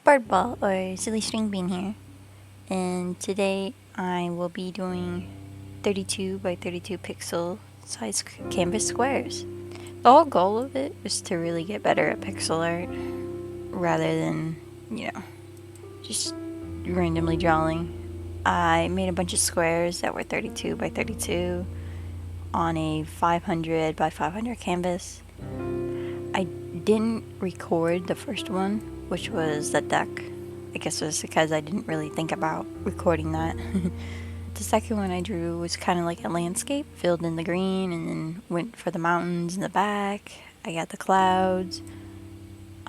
bird ball or silly string bean here, and today I will be doing 32 by 32 pixel size canvas squares. The whole goal of it is to really get better at pixel art rather than, just randomly drawing. I made a bunch of squares that were 32 by 32 on a 500 by 500 canvas. I didn't record the first one, which was the deck. I guess it was because I didn't really think about recording that. The second one I drew was kind of like a landscape, filled in the green, and then went for the mountains in the back. I got the clouds.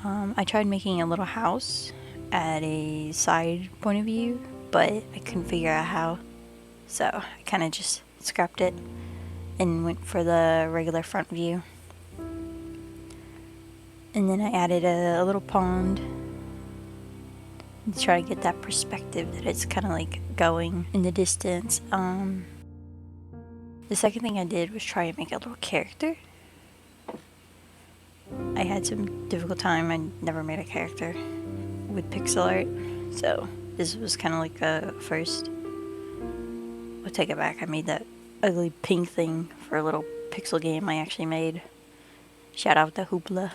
I tried making a little house at a side point of view, but I couldn't figure out how, so I kind of just scrapped it and went for the regular front view. And then I added a little pond to try to get that perspective that it's kind of like going in the distance. The second thing I did was try to make a little character. I had some difficult time. I never made a character with pixel art, so this was kind of like a first. I'll take it back. I made that ugly pink thing for a little pixel game I actually made. Shout out to Hoopla.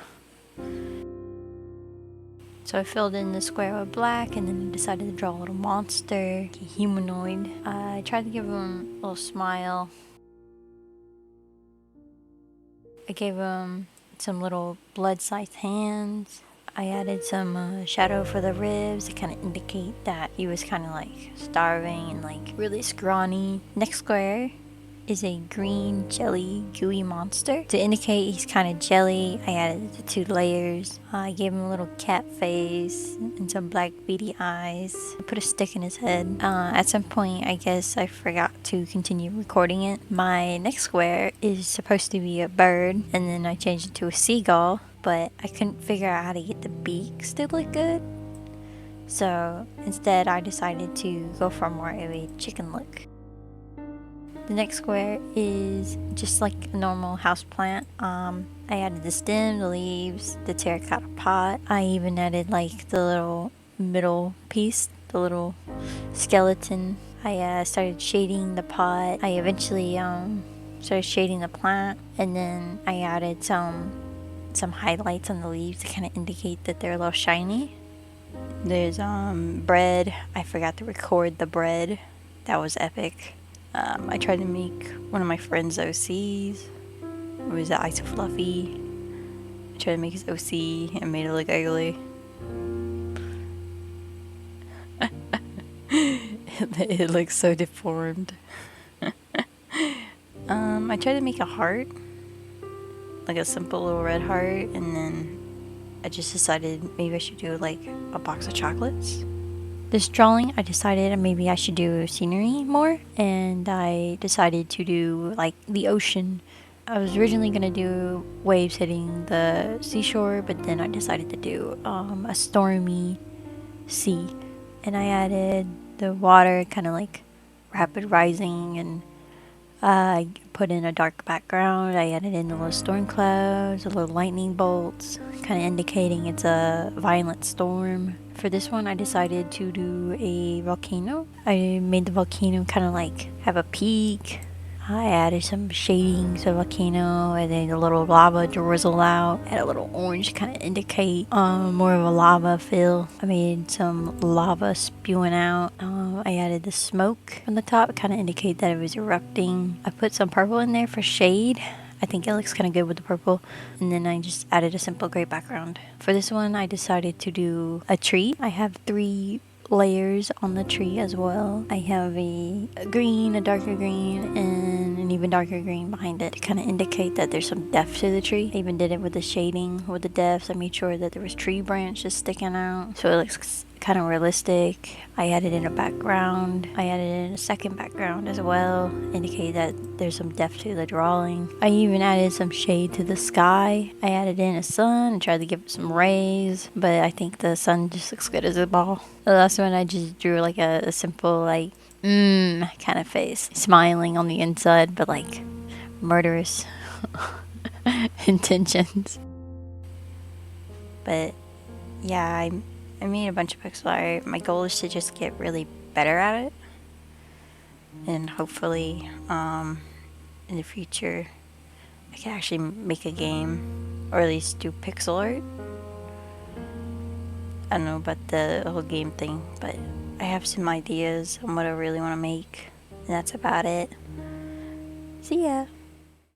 So I filled in the square with black, and then I decided to draw a little monster, a humanoid. I tried to give him a little smile. I gave him some little blood-sized hands. I added some shadow for the ribs to kind of indicate that he was kind of like starving and like really scrawny. Next square is a green jelly gooey monster. To indicate he's kind of jelly, I added the 2 layers. I gave him a little cat face and some black beady eyes. I put a stick in his head. At some point, I guess I forgot to continue recording it. My next square is supposed to be a bird, and then I changed it to a seagull, but I couldn't figure out how to get the beaks to look good. So instead, I decided to go for more of a chicken look. The next square is just like a normal house plant. I added the stem, the leaves, the terracotta pot. I even added like the little middle piece, the little skeleton. I started shading the pot. I eventually started shading the plant, and then I added some highlights on the leaves to kind of indicate that they're a little shiny. There's bread. I forgot to record the bread. That was epic. I tried to make one of my friend's OCs. It was the Ice Fluffy. I tried to make his OC and made it look ugly. It looks so deformed. I tried to make a heart, like a simple little red heart, and then I just decided maybe I should do like a box of chocolates. This drawing, I decided maybe I should do scenery more, and I decided to do like the ocean. I was originally going to do waves hitting the seashore, but then I decided to do a stormy sea, and I added the water kind of like rapid rising, and I put in a dark background. I added in the little storm clouds, the little lightning bolts, kind of indicating it's a violent storm. For this one, I decided to do a volcano. I made the volcano kind of like have a peak. I added some shading to the volcano, and then a little lava drizzle out, and a little orange to kind of indicate more of a lava feel. I made some lava spewing out. I added the smoke from the top, kind of indicate that it was erupting. I put some purple in there for shade. I think it looks kind of good with the purple. And then I just added a simple gray background. For this one, I decided to do a tree. I have 3 layers on the tree as well. I have a green, a darker green, and an even darker green behind it to kind of indicate that there's some depth to the tree. I even did it with the shading, with the depths. I made sure that there was tree branches sticking out, so it looks kind of realistic. I added in a background. I added in a second background as well, indicate that there's some depth to the drawing. I even added some shade to the sky. I added in a sun and tried to give it some rays, but I think the sun just looks good as a ball. The last one I just drew like a simple like kind of face, smiling on the inside, but like murderous intentions. But yeah, I I made a bunch of pixel art. My goal is to just get really better at it. And hopefully, in the future, I can actually make a game, or at least do pixel art. I don't know about the whole game thing, but I have some ideas on what I really want to make, and that's about it. See ya!